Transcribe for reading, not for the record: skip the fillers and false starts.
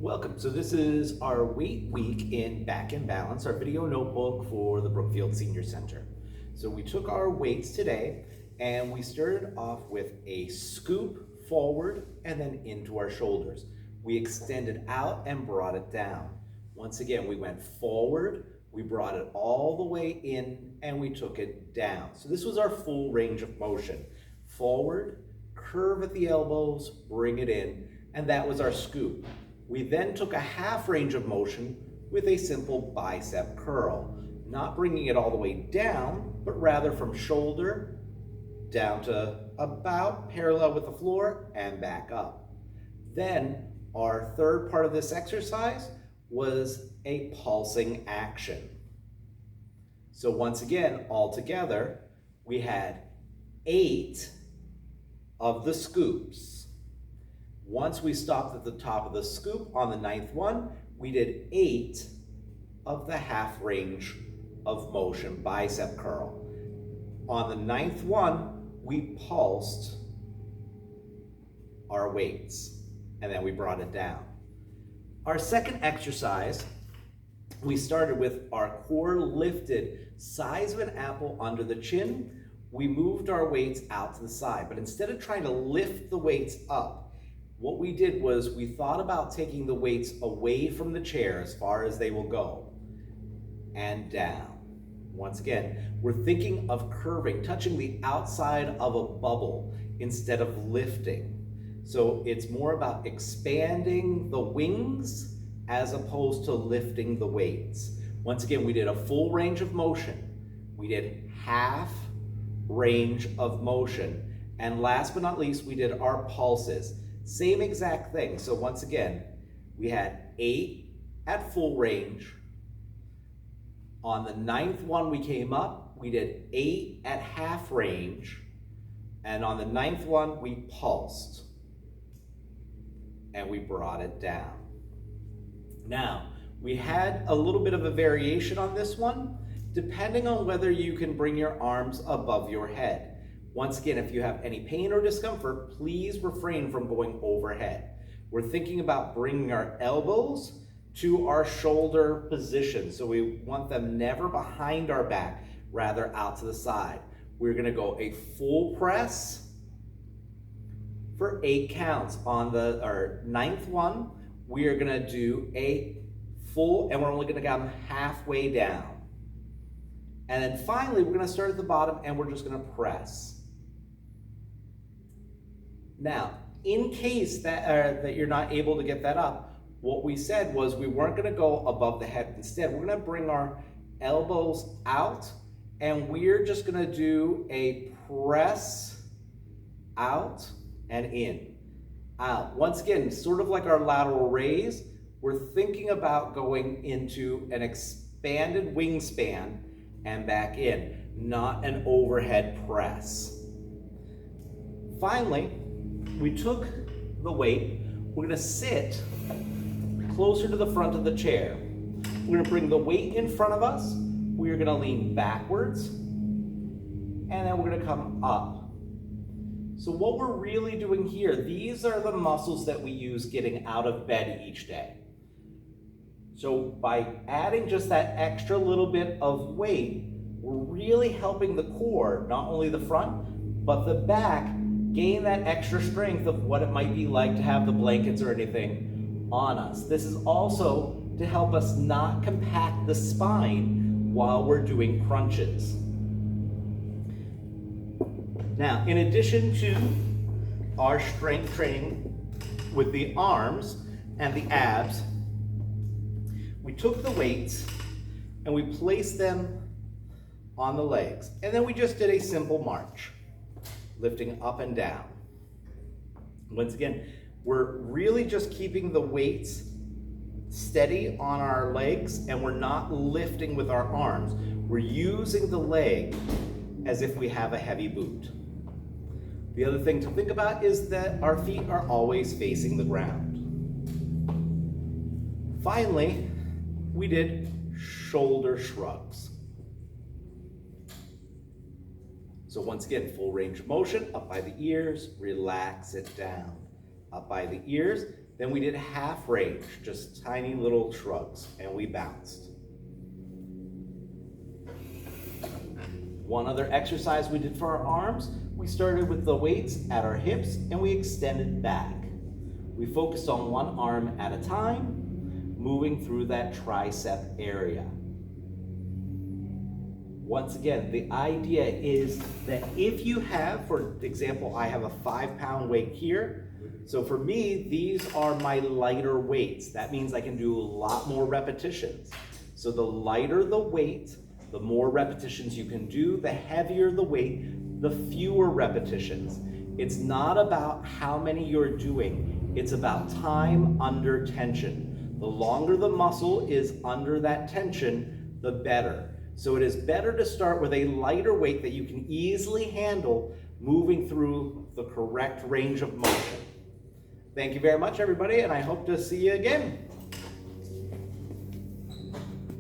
Welcome. So this is our weight week in Back in Balance, our video notebook for the Brookfield Senior Center. So we took our weights today and we started off with a scoop forward and then into our shoulders. We extended out and brought it down. Once again, we went forward, we brought it all the way in and we took it down. So this was our full range of motion. Forward, curve at the elbows, bring it in, and that was our scoop. We then took a half range of motion with a simple bicep curl, not bringing it all the way down, but rather from shoulder down to about parallel with the floor and back up. Then our third part of this exercise was a pulsing action. So once again, all together, we had 8 of the scoops. Once we stopped at the top of the scoop on the 9th one, we did 8 of the half range of motion bicep curl. On the 9th one, we pulsed our weights and then we brought it down. Our second exercise, we started with our core lifted, size of an apple under the chin. We moved our weights out to the side, but instead of trying to lift the weights up, what we did was we thought about taking the weights away from the chair as far as they will go and down. Once again, we're thinking of curving, touching the outside of a bubble instead of lifting. So it's more about expanding the wings as opposed to lifting the weights. Once again, we did a full range of motion. We did half range of motion. And last but not least, we did our pulses. Same exact thing. So once again, we had 8 at full range. On the 9th one we came up, we did 8 at half range. And on the 9th one, we pulsed. And we brought it down. Now, we had a little bit of a variation on this one, depending on whether you can bring your arms above your head. Once again, if you have any pain or discomfort, please refrain from going overhead. We're thinking about bringing our elbows to our shoulder position. So we want them never behind our back, rather out to the side. We're gonna go a full press for 8 counts. On our 9th one, we are gonna do a full, and we're only gonna come halfway down. And then finally, we're gonna start at the bottom and we're just gonna press. Now, in case that you're not able to get that up, what we said was we weren't gonna go above the head. Instead, we're gonna bring our elbows out and we're just gonna do a press out and in, out. Once again, sort of like our lateral raise, we're thinking about going into an expanded wingspan and back in, not an overhead press. Finally, we took the weight, we're gonna sit closer to the front of the chair. We're gonna bring the weight in front of us, we're gonna lean backwards, and then we're gonna come up. So what we're really doing here, these are the muscles that we use getting out of bed each day. So by adding just that extra little bit of weight, we're really helping the core, not only the front, but the back, gain that extra strength of what it might be like to have the blankets or anything on us. This is also to help us not compact the spine while we're doing crunches. Now, in addition to our strength training with the arms and the abs, we took the weights and we placed them on the legs. And then we just did a simple march, lifting up and down. Once again, we're really just keeping the weights steady on our legs and we're not lifting with our arms. We're using the leg as if we have a heavy boot. The other thing to think about is that our feet are always facing the ground. Finally, we did shoulder shrugs. So once again, full range of motion, up by the ears, relax it down. Up by the ears, Then we did half range, just tiny little shrugs, and we bounced. One other exercise we did for our arms, we started with the weights at our hips and we extended back. We focused on one arm at a time, moving through that tricep area. Once again, the idea is that if you have, for example, I have a 5-pound weight here. So for me, these are my lighter weights. That means I can do a lot more repetitions. So the lighter the weight, the more repetitions you can do. The heavier the weight, the fewer repetitions. It's not about how many you're doing. It's about time under tension. The longer the muscle is under that tension, the better. So it is better to start with a lighter weight that you can easily handle, moving through the correct range of motion. Thank you very much, everybody, and I hope to see you again.